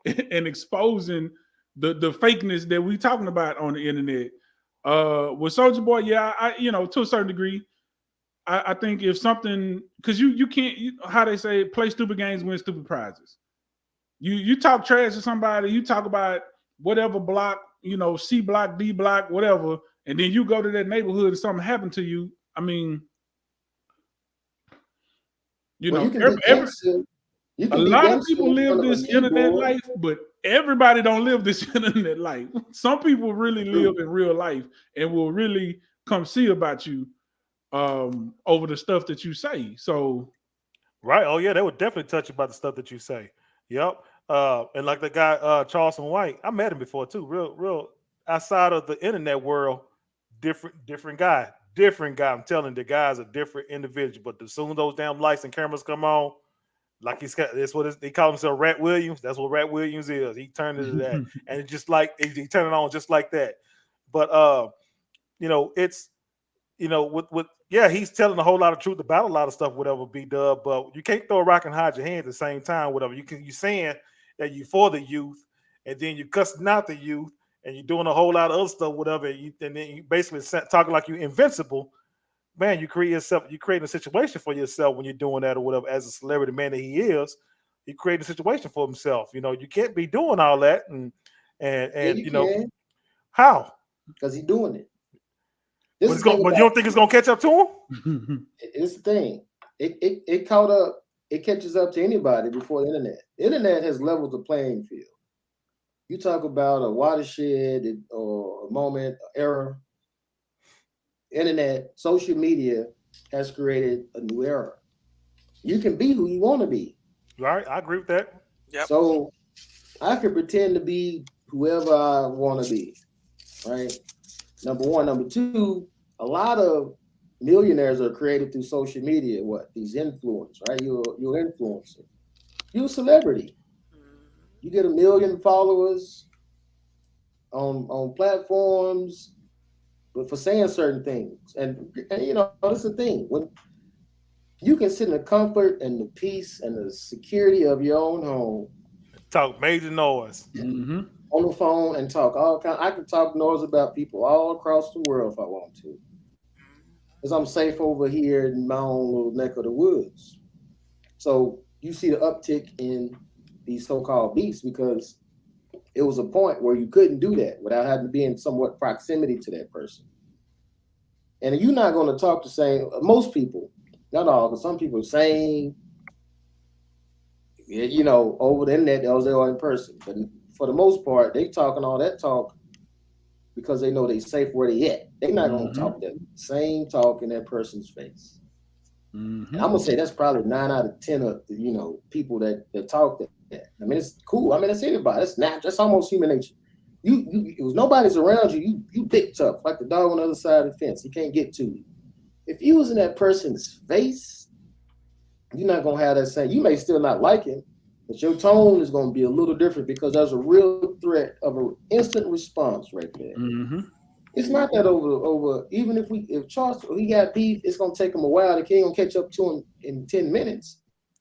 and exposing the fakeness that we talking about on the internet. With Soldier Boy, yeah, to a certain degree, I think if something, because you can't, how they say, play stupid games, win stupid prizes. You talk trash to somebody, you talk about whatever block, C block, D block, whatever, and then you go to that neighborhood and something happened to you. I mean, Well, you can be every gangster. You a can be lot of gangster people in live front of a this internet keyboard. life, but everybody don't live this internet life. Some people really live in real life and will really come see about you over the stuff that you say. So Right. Oh yeah, they would definitely touch about the stuff that you say. Yep. And like the guy Charleston White, I met him before too. Real outside of the internet world, different guy. Different guy. I'm telling you, the guy's a different individual. But as soon as those damn lights and cameras come on, like he called himself Rat Williams. That's what Rat Williams is. He turned into that. And it's just like he turned it on just like that. But it's with yeah, he's telling a whole lot of truth about a lot of stuff, whatever, B Dub, but you can't throw a rock and hide your hand at the same time, whatever. You saying that you for the youth, and then you cussing out the youth, and you're doing a whole lot of other stuff, whatever, and then you basically talking like you're invincible. Man, you create a situation for yourself when you're doing that or whatever, as a celebrity man that he is. He created a situation for himself. You can't be doing all that Yeah, and you can, how? because he's doing it. This But is the thing but you about don't think it's gonna catch up to him? it's the thing. It caught up. It catches up to anybody before the internet. The internet has leveled the playing field. You talk about a watershed or a moment, era. Internet, social media has created a new era. You can be who you want to be. Right, I agree with that. Yep. So I can pretend to be whoever I want to be. Right. Number one. Number two, a lot of millionaires are created through social media. What? These influencers, right? You're an influencer. You're a celebrity. You get 1 million followers on platforms, but for saying certain things. And that's the thing. When you can sit in the comfort and the peace and the security of your own home, Talk major noise. on the phone and talk all kind. I can talk noise about people all across the world if I want to, because I'm safe over here in my own little neck of the woods. So you see the uptick in these so-called beasts because it was a point where you couldn't do that without having to be in somewhat proximity to that person. And you're not going to talk the same. Most people, not all, but some people are saying, over the internet as they are in person. But for the most part, they talking all that talk because they know they safe where they at. They're not going to talk that same talk in that person's face. I'm gonna say that's probably 9 out of 10 of people that talk that. I mean, it's cool. I mean, it's anybody. That's natural. That's almost human nature. If nobody's around you, you dick tough, like the dog on the other side of the fence. He can't get to you. If you was in that person's face, you're not gonna have that same. You may still not like him, but your tone is gonna be a little different because there's a real threat of an instant response right there. Mm-hmm. It's not that over. Even if Charles he got beef, it's gonna take him a while. The king gonna catch up to him in 10 minutes.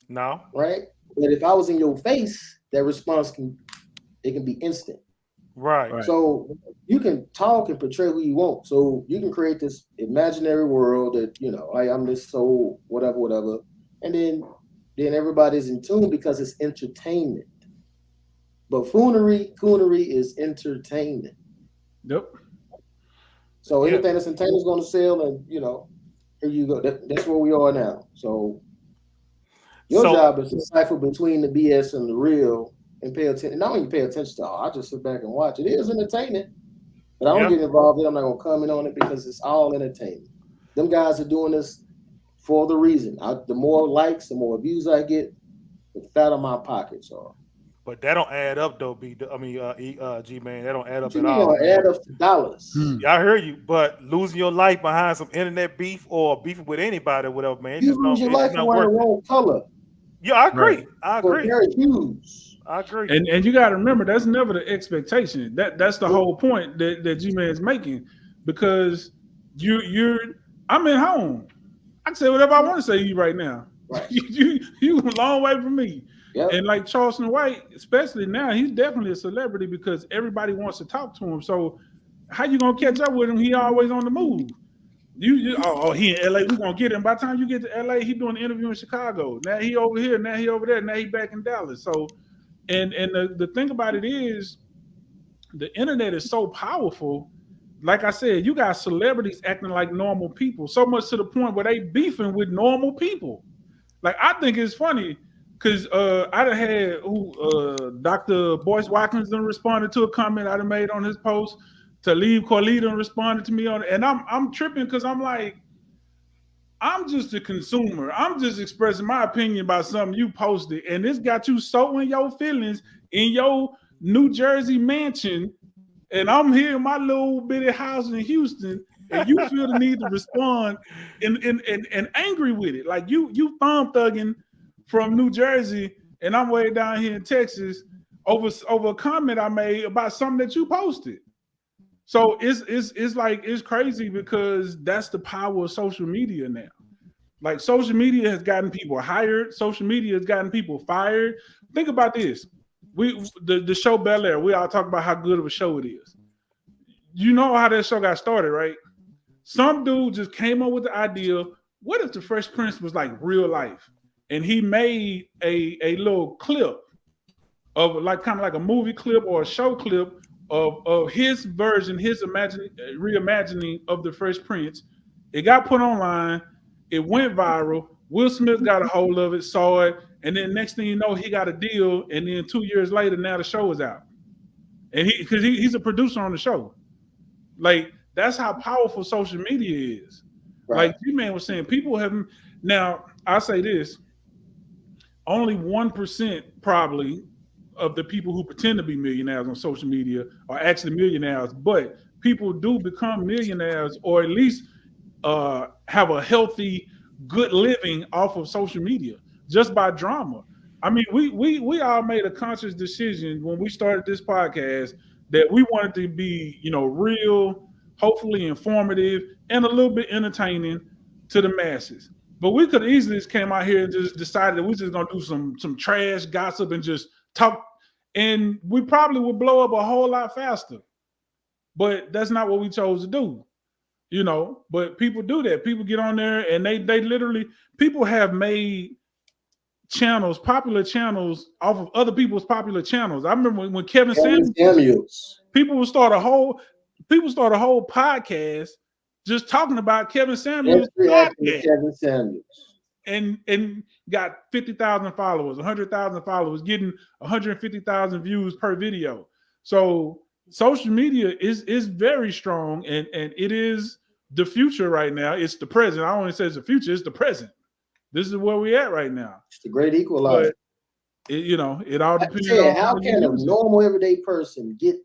No. Right. But if I was in your face, that response can be instant. Right. So you can talk and portray who you want. So you can create this imaginary world that, I'm this soul, whatever. And then everybody's in tune because it's entertainment. Buffoonery, coonery is entertainment. Yep. So anything that's entertainment is going to sell, and here you go. That's where we are now. So your job is to decipher between the BS and the real, and pay attention. Not only pay attention to I just sit back and watch. It is entertainment, but I don't get involved in it. I'm not going to comment on it because it's all entertainment. Them guys are doing this for the reason. The more likes, the more views I get, the fatter my pockets are. But that don't add up though, G man. That don't add up at all. Add up to dollars. Yeah, I hear you. But losing your life behind some internet beef or beefing with anybody or whatever, man. You lose your life for wearing the wrong color. Yeah, I agree. Right. I agree. I agree. And you got to remember, that's never the expectation. That's the whole point that G-Man's making, because I'm at home. I can say whatever I want to say to you right now. Right. you a long way from me. Yep. And like Charleston White, especially now, he's definitely a celebrity because everybody wants to talk to him. So how you gonna catch up with him? He always on the move. He in LA, we're gonna get him. By the time you get to LA, he doing an interview in Chicago. Now he over here, now he over there, now he back in Dallas. So and the thing about it is the internet is so powerful. Like I said, you got celebrities acting like normal people, so much to the point where they beefing with normal people. Like, I think it's funny because I done had Dr. Boyce Watkins done responded to a comment I done made on his post. Talib Kweli done responded to me on it. And I'm tripping because I'm like, I'm just a consumer. I'm just expressing my opinion about something you posted. And this got you so in your feelings in your New Jersey mansion. And I'm here in my little bitty house in Houston. And you feel the need to respond and angry with it. Like you thumb thugging from New Jersey, and I'm way down here in Texas over a comment I made about something that you posted. So it's crazy because that's the power of social media now. Like, social media has gotten people hired. Social media has gotten people fired. Think about this. The show Bel Air, we all talk about how good of a show it is. You know how that show got started, right? Some dude just came up with the idea, what if the Fresh Prince was like real life? And he made a little clip of kind of like a movie clip or a show clip of his version, his reimagining of the Fresh Prince. It got put online. It went viral. Will Smith got a hold of it, saw it, and then next thing you know, he got a deal. And then 2 years later, now the show is out. And he's a producer on the show. Like, that's how powerful social media is. Right. Like G-Man was saying, people haven't. Now, I say this: only 1% probably of the people who pretend to be millionaires on social media are actually millionaires. But people do become millionaires, or at least have a healthy, good living off of social media just by drama. I mean, we all made a conscious decision when we started this podcast that we wanted to be, real, hopefully informative, and a little bit entertaining to the masses. But we could easily just came out here and just decided that we're just gonna do some trash gossip and just talk, and we probably would blow up a whole lot faster. But that's not what we chose to do, But people do that. People get on there and they literally, people have made channels, popular channels, off of other people's popular channels. I remember when Kevin Samuels, people would start a whole podcast just talking about Kevin Samuels and got 50,000 followers, 100,000 followers, getting 150,000 views per video. So social media is very strong, and it is the future right now. It's the present. I don't want to say it's the future, it's the present. This is where we're at right now. It's the great equalizer. But it all depends on how can a normal everyday person get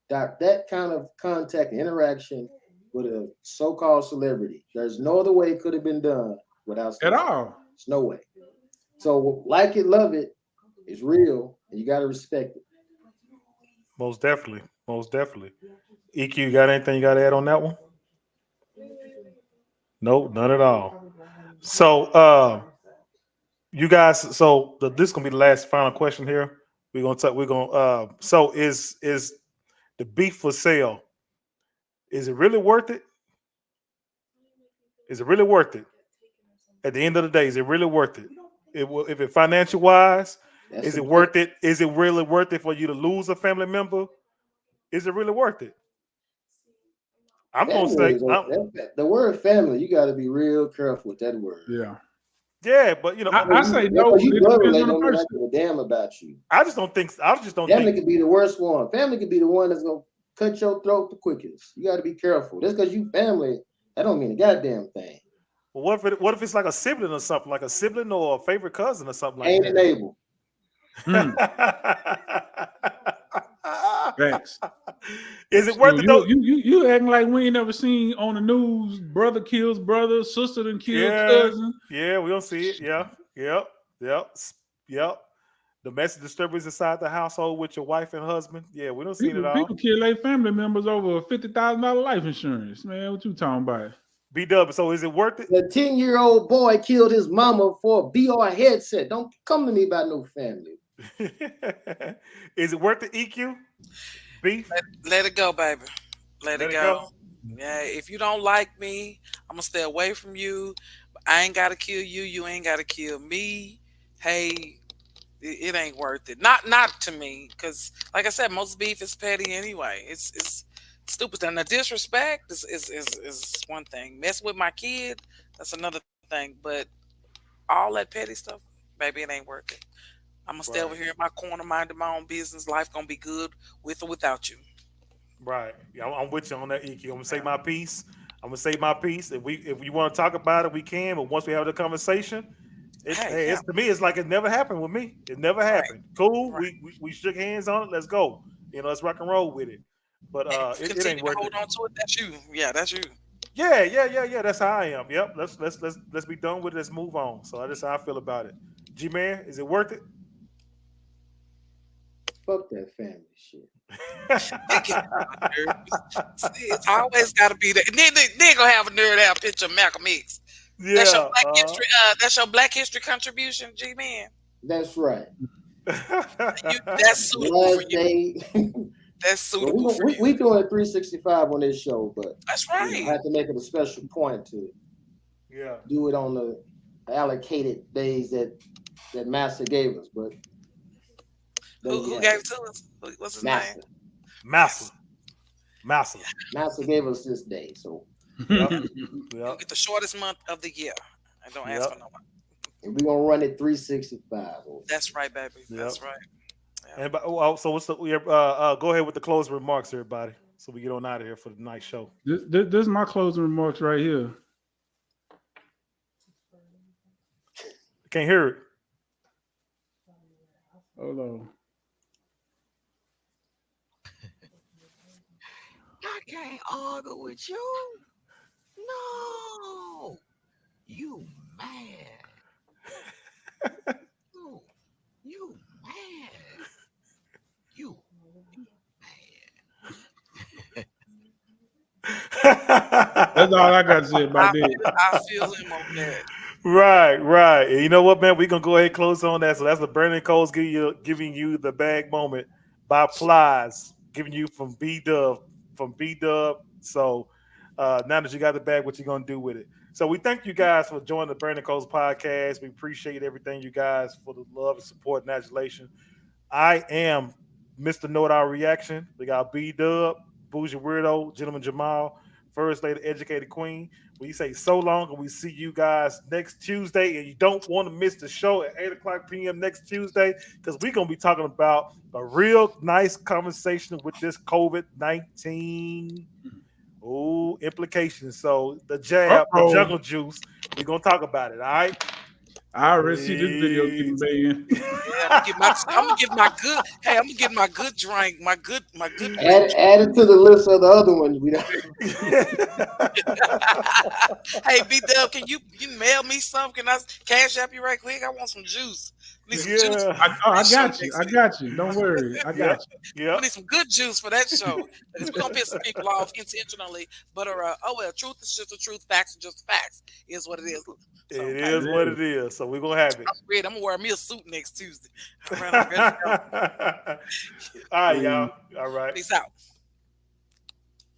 that kind of contact and interaction with a so-called celebrity. There's no other way it could have been done without At social. all. There's no way. So like it, love it is real, and you got to respect it. Most definitely. Most definitely. EQ, you got anything you got to add on that one? No, none at all. So, you guys. So this is gonna be the last final question here. We're gonna talk. We're gonna. So is the beef for sale? Is it really worth it? Is it really worth it? At the end of the day, is it really worth it? It will, if it financial wise, That's is a it good. worth it? Is it really worth it for you to lose a family member? Is it really worth it? I'm gonna Family say, is the word family. You got to be real careful with that word. Yeah. yeah, but I say Because no. you It blood depends relate on the don't mean I person. give a damn about you. I just don't think. I just don't Family think. could be the worst one. Family could be the one that's gonna cut your throat the quickest. You got to be careful. Just because you family, that don't mean a goddamn thing. Well, what if it's like a sibling or something, like a sibling or a favorite cousin or something like Ain't that? enable. Hmm. Thanks. Is it worth Shoot, it though? you acting like we ain't never seen on the news brother kills brother, sister then kill Yeah, cousin. yeah, we don't see it. Yeah, yep, yep, yep. Domestic disturbance inside the household with your wife and husband. Yeah, we don't see it at People all. kill their family members over $50,000 life insurance. Man, what you talking about? B Dub. So is it worth it? The 10-year-old boy killed his mama for a BR headset. Don't come to me about no family. Is it worth the EQ? Beef? Let it go, baby. Let Let it it go. go. Yeah, if you don't like me, I'm gonna stay away from you. I ain't gotta kill you. You ain't gotta kill me. Hey, it ain't worth it. Not to me, because like I said, most beef is petty anyway. It's stupid. And the disrespect is one thing. Mess with my kid, that's another thing. But all that petty stuff, baby, it ain't worth it. I'm gonna stay over Right, here in my corner, minding my own business. Life gonna be good with or without you. right. Yeah, I'm with you on that EQ. I'm gonna say Yeah. my piece. I'm gonna say my piece. If we want to talk about it, we can. But once we have the conversation, Hey, hey, yeah, it's to me, it's like it never happened with me. It never right, happened. Cool. right. We shook hands on it. Let's go. Let's rock and roll with it. But And if you it continue ain't to worth hold it. on to it, that's you. Yeah, that's you. Yeah, yeah, yeah, yeah. That's how I am. Yep. Let's be done with it. Let's move on. So that's how I feel about it. G man, is it worth it? Fuck that family shit. It get on my nerves. See, it's always got to be that. Then gonna have a nerd to have a picture of Malcolm X. That's your Yeah. Black History. That's your Black History contribution, G man. That's right. That's suitable for Last you. day. That's Well, suitable for you. we doing 365 on this show, but That's I right. have to make it a special point to yeah. do it on the allocated days that Master gave us. But there Who you have gave it. it to us? What's his name? Master. Massa. Yes. Massa. Master gave us this day. So Yep. You Yep. get the shortest month of the year. And don't ask Yep. for no one. and we're gonna run it 365. That's right, baby. Yep. That's right. Yeah. And so what's the go ahead with the closing remarks, everybody, so we get on out of here for the night show. This is my closing remarks right here. Can't hear it. Hold on. I can't argue with you. No. You mad. No. You mad. You mad. That's all I got to say about this. I feel him on that. Right. And you know what, man? We're gonna go ahead and close on that. So that's the Burning Coals giving you the bag moment by Plies, giving you from B Dub. So now that you got the bag, what you gonna do with it? So we thank you guys for joining the Burning Coals podcast. We appreciate everything you guys for the love and support and adulation. I am Mr. Know It All Reaction. We got B Dub, Bougie Weirdo, Gentleman Jamal, First Lady Educated Queen. We say so long, and we see you guys next Tuesday. And you don't want to miss the show at 8 o'clock p.m. next Tuesday, because we're going to be talking about a real nice conversation with this COVID-19 implications. So the jab, the Uh-oh. jungle juice, we're going to talk about it. All right. I already see this video getting banned. Yeah, I'm gonna get my good. Hey, I'm gonna get my good drink. My good Add it to the list of the other ones. We don't. Hey, B Dub, can you mail me some? Can I cash app you right quick? I want some juice. I need some juice. I got you. I got you. Don't worry. I got you. We need some good juice for that show. Because we're gonna piss some people off intentionally. But oh well, truth is just the truth, facts are just facts. Is what it is. So, it is what it is. So we're gonna have it. I'm ready. I'm gonna wear me a suit next Tuesday. All right, all right, y'all. All right. Peace out.